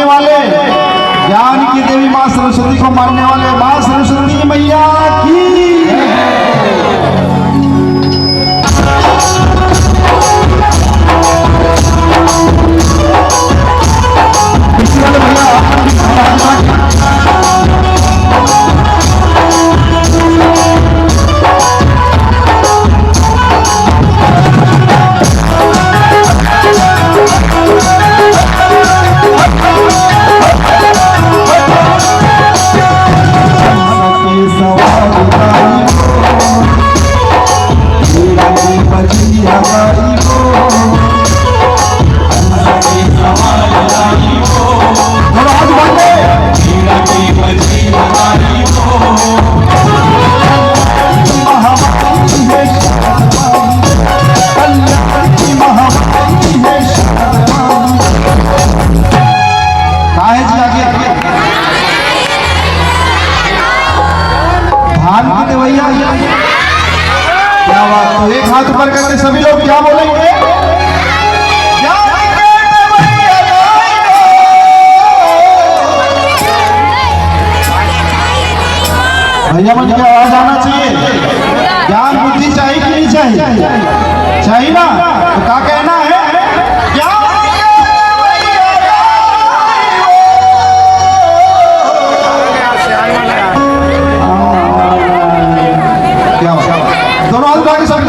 वाले, ज्ञान की देवी माँ सरस्वती को मानने वाले माँ सरस्वती मैया की। क्या बात। तो एक हाथ ऊपर करके सभी लोग क्या बोलेंगे? भैया मुझे आवाज आना चाहिए। ज्ञान बुद्धि चाहिए कि नहीं चाहिए? चाहिए ना। तो क्या कहना है? दोनों हाथ बाकी सब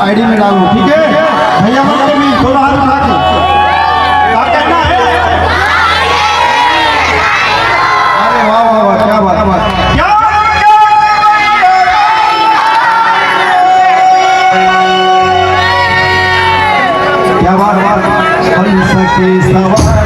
आईडी में डालो, ठीक है भैया। मतलब भी थोड़ा हाथ उठा के क्या कहना है? अरे वाह वाह वाह, क्या बात क्या बात। सके सवाल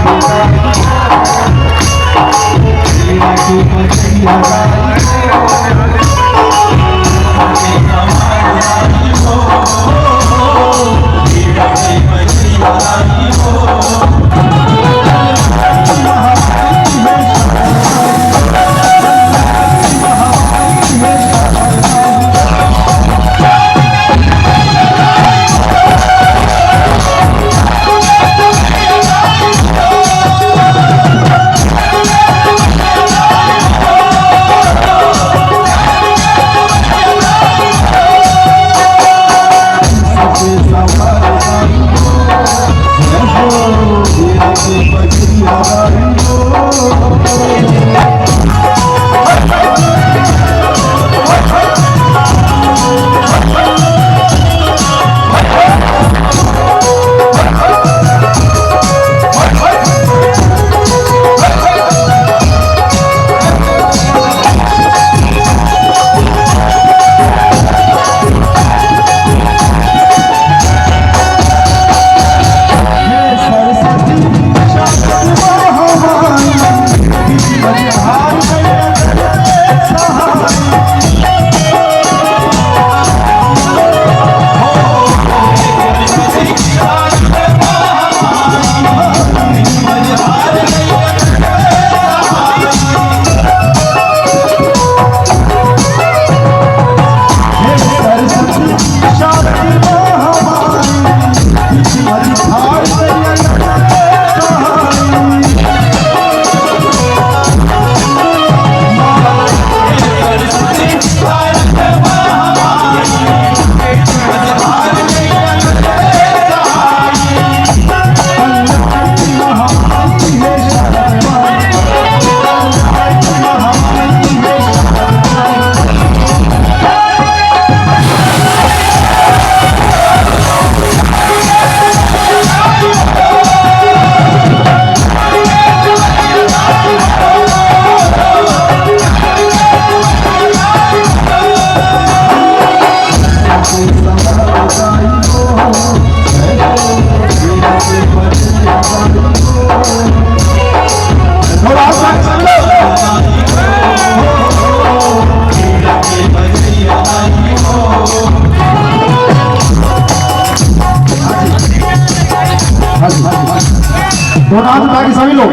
लो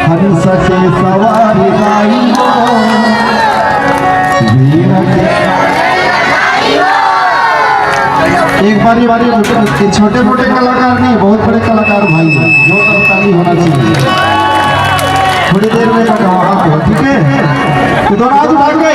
हंस के सवारी गाई हो वीर के। एक बारी छोटे मोटे कलाकार नहीं, बहुत बड़े कलाकार भाई हैं, जो ताली होना चाहिए। थोड़ी देर में ठीक है, तो दोनों हाथ उठा के